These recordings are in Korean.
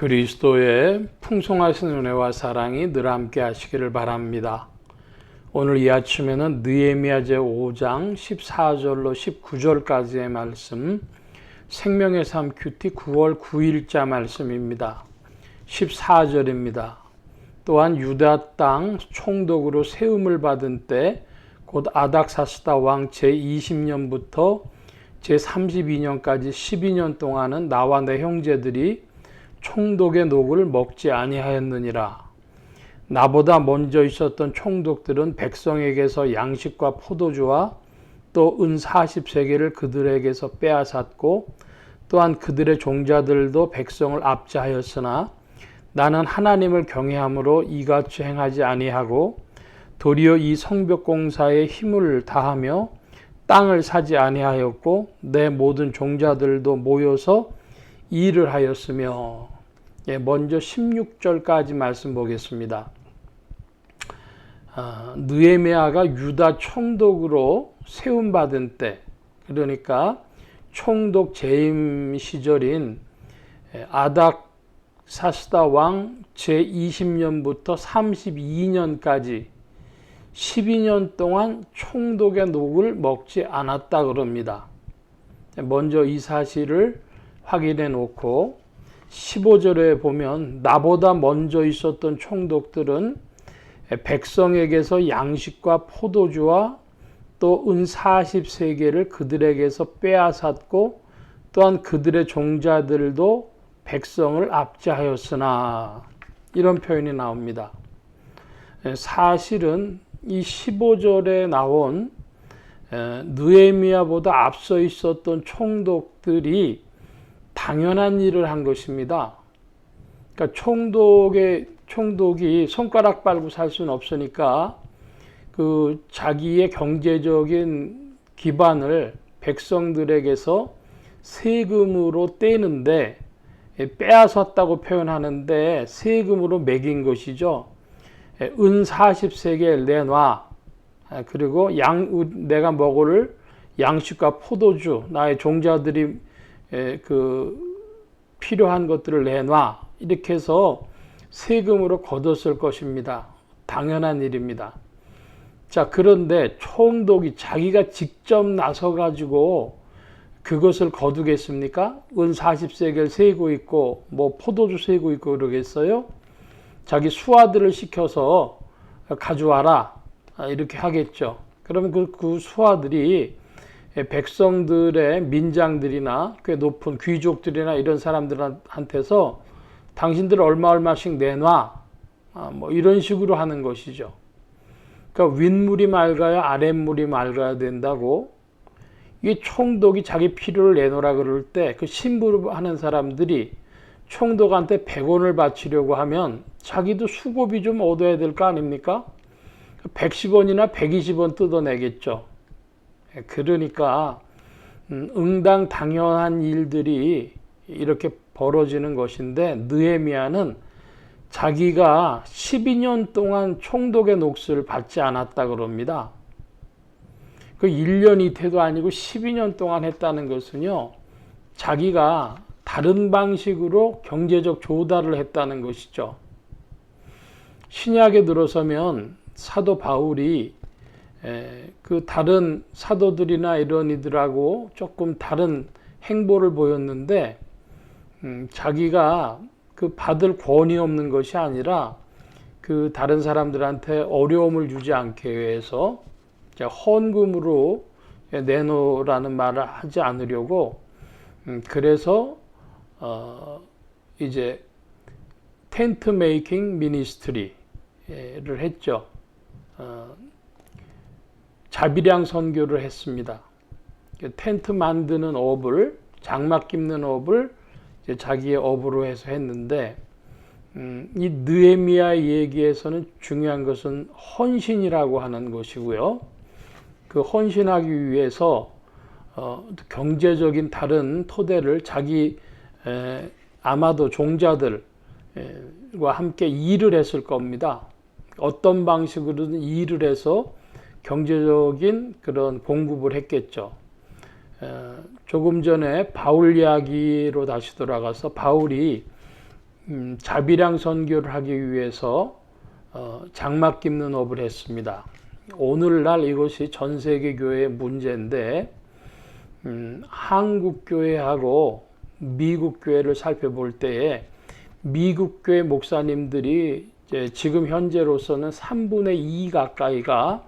그리스도의 풍성하신 은혜와 사랑이 늘 함께 하시기를 바랍니다. 오늘 이 아침에는 느헤미야 제5장 14절로 19절까지의 말씀, 생명의 삶 큐티 9월 9일자 말씀입니다. 14절입니다. 또한 유다 땅 총독으로 세움을 받은 때 곧 아닥사스다 왕 제20년부터 제32년까지 12년 동안은 나와 내 형제들이 총독의 녹을 먹지 아니하였느니라. 나보다 먼저 있었던 총독들은 백성에게서 양식과 포도주와 또 은 40세겔을 그들에게서 빼앗았고 또한 그들의 종자들도 백성을 압제하였으나 나는 하나님을 경외함으로 이같이 행하지 아니하고 도리어 이 성벽 공사에 힘을 다하며 땅을 사지 아니하였고 내 모든 종자들도 모여서 일을 하였으며. 먼저 16절까지 말씀 보겠습니다. 느헤미야가 유다 총독으로 세움받은 때, 그러니까 총독 재임 시절인 아닥사스다 왕 제20년부터 32년까지 12년 동안 총독의 녹을 먹지 않았다 그럽니다. 먼저 이 사실을 확인해 놓고 15절에 보면 나보다 먼저 있었던 총독들은 백성에게서 양식과 포도주와 또 은 40세겔을 그들에게서 빼앗았고 또한 그들의 종자들도 백성을 압제하였으나, 이런 표현이 나옵니다. 사실은 이 15절에 나온 느헤미야보다 앞서 있었던 총독들이 당연한 일을 한 것입니다. 그러니까 총독이 손가락 빨고 살 수는 없으니까 그 자기의 경제적인 기반을 백성들에게서 세금으로 떼는데, 빼앗았다고 표현하는데 세금으로 매긴 것이죠. 은 40세겔 내놔. 그리고 내가 먹을 양식과 포도주, 나의 종자들이 필요한 것들을 내놔. 이렇게 해서 세금으로 거뒀을 것입니다. 당연한 일입니다. 자, 그런데 총독이 자기가 직접 나서가지고 그것을 거두겠습니까? 은 40세겔 세고 있고, 포도주 세고 있고 그러겠어요? 자기 수하들을 시켜서 가져와라. 이렇게 하겠죠. 그러면 그 수하들이 백성들의 민장들이나 꽤 높은 귀족들이나 이런 사람들한테서 당신들 얼마씩 내놔. 이런 식으로 하는 것이죠. 그러니까 윗물이 맑아야 아랫물이 맑아야 된다고, 이 총독이 자기 필요를 내놓으라 그럴 때 그 심부름하는 사람들이 총독한테 100원을 바치려고 하면 자기도 수고비 좀 얻어야 될 거 아닙니까? 110원이나 120원 뜯어내겠죠. 그러니까 응당 당연한 일들이 이렇게 벌어지는 것인데, 느헤미야는 자기가 12년 동안 총독의 녹수를 받지 않았다 그럽니다. 그 1년 이태도 아니고 12년 동안 했다는 것은요, 자기가 다른 방식으로 경제적 조달을 했다는 것이죠. 신약에 들어서면 사도 바울이 그 다른 사도들이나 이런 이들하고 조금 다른 행보를 보였는데, 자기가 그 받을 권위 없는 것이 아니라 그 다른 사람들한테 어려움을 주지 않게 위해서 헌금으로 내놓으라는 말을 하지 않으려고, 그래서 이제 텐트 메이킹 미니스트리를 했죠. 자비량 선교를 했습니다. 텐트 만드는 업을, 장막 깁는 업을 이제 자기의 업으로 해서 했는데, 이 느헤미야 얘기에서는 중요한 것은 헌신이라고 하는 것이고요. 그 헌신하기 위해서 경제적인 다른 토대를 자기 아마도 종자들과 함께 일을 했을 겁니다. 어떤 방식으로든 일을 해서 경제적인 그런 공급을 했겠죠. 조금 전에 바울 이야기로 다시 돌아가서 바울이 자비량 선교를 하기 위해서 장막 깁는 업을 했습니다. 오늘날 이것이 전 세계 교회의 문제인데 한국 교회하고 미국 교회를 살펴볼 때에 미국 교회 목사님들이 이제 지금 현재로서는 3분의 2 가까이가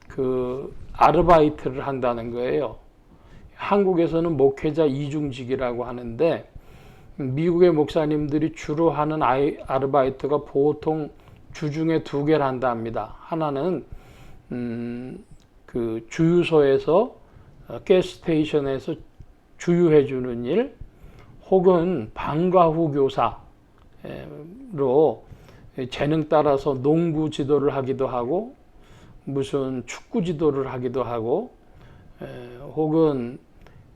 그 아르바이트를 한다는 거예요. 한국에서는 목회자 이중직이라고 하는데 미국의 목사님들이 주로 하는 아르바이트가 보통 주중에 2개를 한답니다. 하나는 그 주유소에서 가스스테이션에서 주유해 주는 일, 혹은 방과 후 교사로 재능 따라서 농구 지도를 하기도 하고 무슨 축구 지도를 하기도 하고 혹은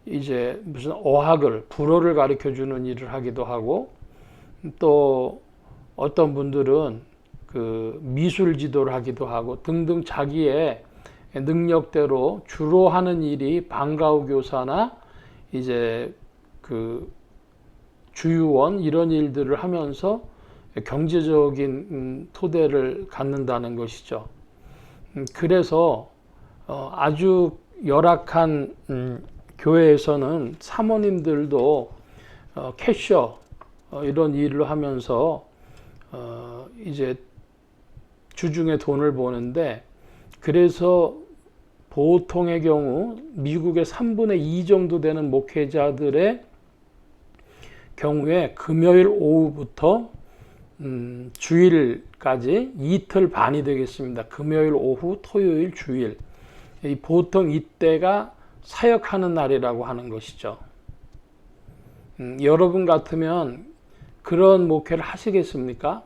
이제 무슨 어학을 불어를 가르쳐 주는 일을 하기도 하고 또 어떤 분들은 그 미술 지도를 하기도 하고 등등 자기의 능력대로 주로 하는 일이 방과 후 교사나 이제 그 주유원 이런 일들을 하면서 경제적인 토대를 갖는다는 것이죠. 그래서 아주 열악한 교회에서는 사모님들도 캐셔 이런 일을 하면서 이제 주중에 돈을 버는데, 그래서 보통의 경우 미국의 3분의 2 정도 되는 목회자들의 경우에 금요일 오후부터 주일까지 이틀 반이 되겠습니다. 금요일 오후, 토요일, 주일. 보통 이때가 사역하는 날이라고 하는 것이죠. 여러분 같으면 그런 목회를 하시겠습니까?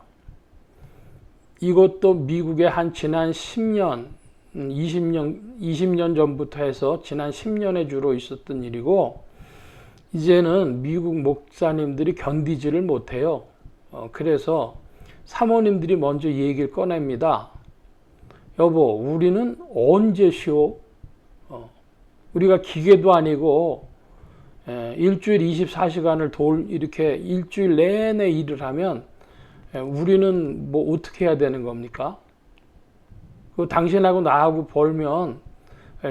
이것도 미국의 한 지난 10년, 20년 전부터 해서 지난 10년에 주로 있었던 일이고, 이제는 미국 목사님들이 견디지를 못해요. 그래서 사모님들이 먼저 얘기를 꺼냅니다. 여보, 우리는 언제 쉬어? 우리가 기계도 아니고 일주일 24시간을 이렇게 일주일 내내 일을 하면 우리는 뭐 어떻게 해야 되는 겁니까? 그 당신하고 나하고 벌면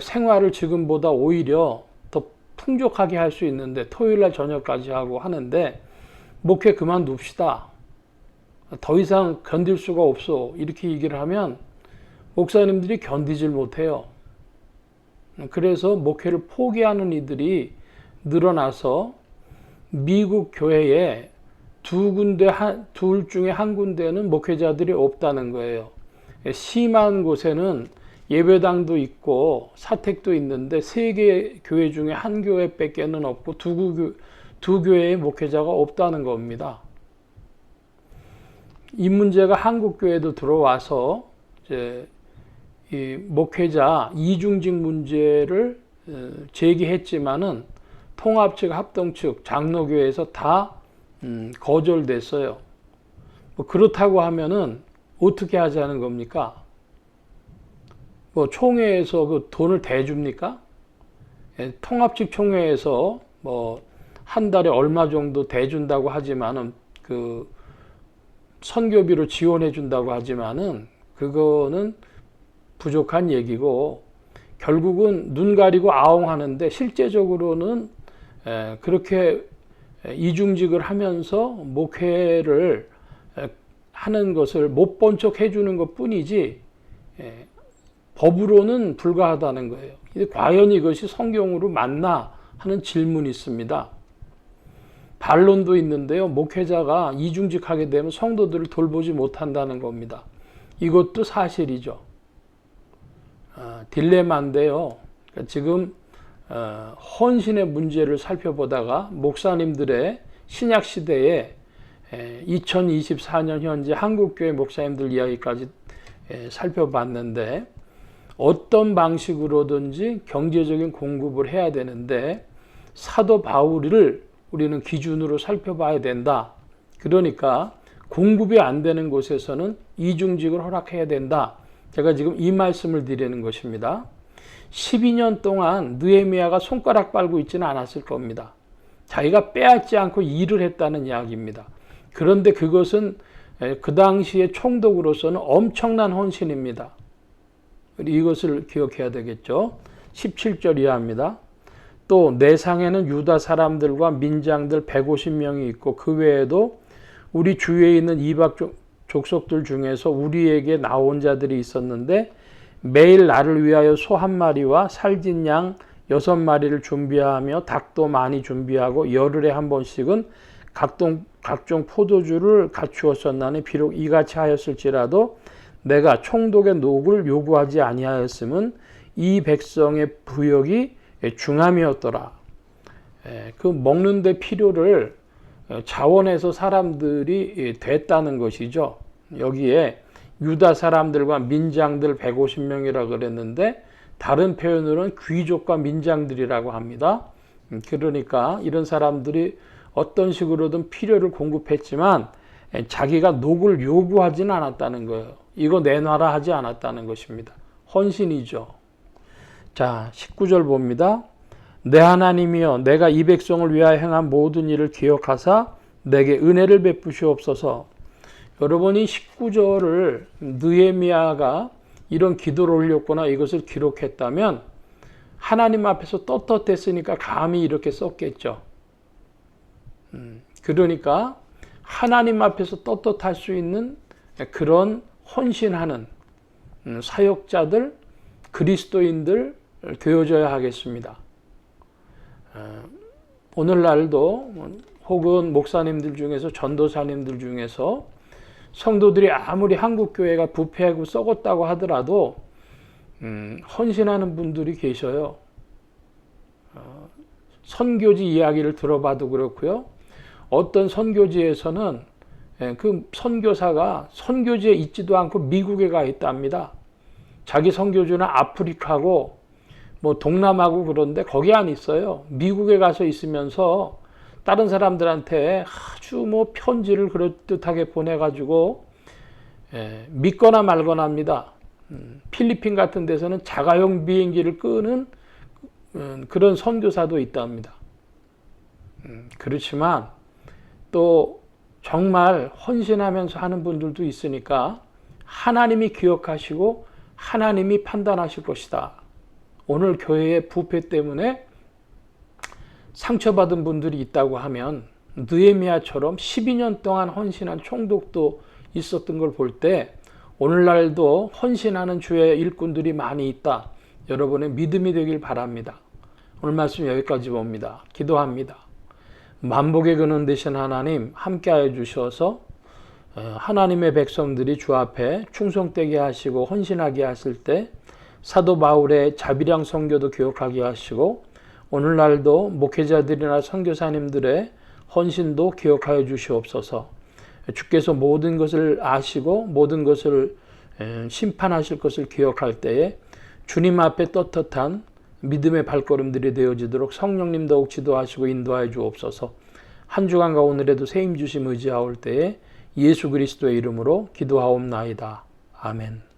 생활을 지금보다 오히려 더 풍족하게 할 수 있는데 토요일날 저녁까지 하고 하는데 목회 그만둡시다. 더 이상 견딜 수가 없어. 이렇게 얘기를 하면 목사님들이 견디질 못해요. 그래서 목회를 포기하는 이들이 늘어나서 미국 교회에 둘 중에 한 군데는 목회자들이 없다는 거예요. 심한 곳에는 예배당도 있고 사택도 있는데 3개 교회 중에 한 교회밖에는 없고 두 교회의 목회자가 없다는 겁니다. 이 문제가 한국 교회도 들어와서 이제 이 목회자 이중직 문제를 제기했지만은 통합 측, 합동 측, 장로교회에서 다 거절됐어요. 뭐 그렇다고 하면은 어떻게 하자는 겁니까? 뭐 총회에서 그 돈을 대줍니까? 통합 측 총회에서 뭐 한 달에 얼마 정도 대준다고 하지만은 그 선교비로 지원해 준다고 하지만은 그거는 부족한 얘기고, 결국은 눈 가리고 아웅하는데 실제적으로는 그렇게 이중직을 하면서 목회를 하는 것을 못 본 척 해주는 것 뿐이지 법으로는 불가하다는 거예요. 과연 이것이 성경으로 맞나 하는 질문이 있습니다. 반론도 있는데요. 목회자가 이중직하게 되면 성도들을 돌보지 못한다는 겁니다. 이것도 사실이죠. 딜레마인데요. 그러니까 지금 헌신의 문제를 살펴보다가 목사님들의 신약 시대에 2024년 현재 한국교회 목사님들 이야기까지 살펴봤는데, 어떤 방식으로든지 경제적인 공급을 해야 되는데 사도 바울을 우리는 기준으로 살펴봐야 된다. 그러니까 공급이 안 되는 곳에서는 이중직을 허락해야 된다. 제가 지금 이 말씀을 드리는 것입니다. 12년 동안 느헤미야가 손가락 빨고 있지는 않았을 겁니다. 자기가 빼앗지 않고 일을 했다는 이야기입니다. 그런데 그것은 그 당시의 총독으로서는 엄청난 헌신입니다. 이것을 기억해야 되겠죠. 17절 이하입니다. 또 내 상에는 유다 사람들과 민장들 150명이 있고 그 외에도 우리 주위에 있는 이방 족속들 중에서 우리에게 나온 자들이 있었는데 매일 나를 위하여 소 한 마리와 살진 양 6마리를 준비하며 닭도 많이 준비하고 열흘에 한 번씩은 각종 포도주를 갖추었었나니 비록 이같이 하였을지라도 내가 총독의 녹을 요구하지 아니하였음은 이 백성의 부역이 중함이었더라. 그 먹는 데 필요를 자원해서 사람들이 됐다는 것이죠. 여기에 유다 사람들과 민장들 150명이라 그랬는데 다른 표현으로는 귀족과 민장들이라고 합니다. 그러니까 이런 사람들이 어떤 식으로든 필요를 공급했지만 자기가 녹을 요구하지는 않았다는 거예요. 이거 내놔라 하지 않았다는 것입니다. 헌신이죠. 자, 19절 봅니다. 내 하나님이여 내가 이 백성을 위하여 행한 모든 일을 기억하사 내게 은혜를 베푸시옵소서. 여러분이 19절을 느헤미야가 이런 기도를 올렸거나 이것을 기록했다면 하나님 앞에서 떳떳했으니까 감히 이렇게 썼겠죠. 그러니까 하나님 앞에서 떳떳할 수 있는 그런 헌신하는 사역자들, 그리스도인들 되어져야 하겠습니다. 오늘날도 혹은 목사님들 중에서 전도사님들 중에서 성도들이 아무리 한국교회가 부패하고 썩었다고 하더라도 헌신하는 분들이 계셔요. 선교지 이야기를 들어봐도 그렇고요. 어떤 선교지에서는 그 선교사가 선교지에 있지도 않고 미국에 가 있답니다. 자기 선교지는 아프리카고 뭐 동남아고 그런데 거기 안 있어요. 미국에 가서 있으면서 다른 사람들한테 아주 뭐 편지를 그럴듯하게 보내가지고 믿거나 말거나 합니다. 필리핀 같은 데서는 자가용 비행기를 끄는 그런 선교사도 있답니다. 그렇지만 또 정말 헌신하면서 하는 분들도 있으니까 하나님이 기억하시고 하나님이 판단하실 것이다. 오늘 교회의 부패 때문에 상처받은 분들이 있다고 하면 느헤미야처럼 12년 동안 헌신한 총독도 있었던 걸 볼 때 오늘날도 헌신하는 주의 일꾼들이 많이 있다. 여러분의 믿음이 되길 바랍니다. 오늘 말씀 여기까지 봅니다. 기도합니다. 만복의 근원 되신 하나님 함께하여 주셔서 하나님의 백성들이 주 앞에 충성되게 하시고 헌신하게 하실 때 사도 바울의 자비량 선교도 기억하게 하시고 오늘날도 목회자들이나 선교사님들의 헌신도 기억하여 주시옵소서. 주께서 모든 것을 아시고 모든 것을 심판하실 것을 기억할 때에 주님 앞에 떳떳한 믿음의 발걸음들이 되어지도록 성령님 더욱 지도하시고 인도하여 주옵소서. 한 주간과 오늘에도 새 힘 주심 의지하올 때에 예수 그리스도의 이름으로 기도하옵나이다. 아멘.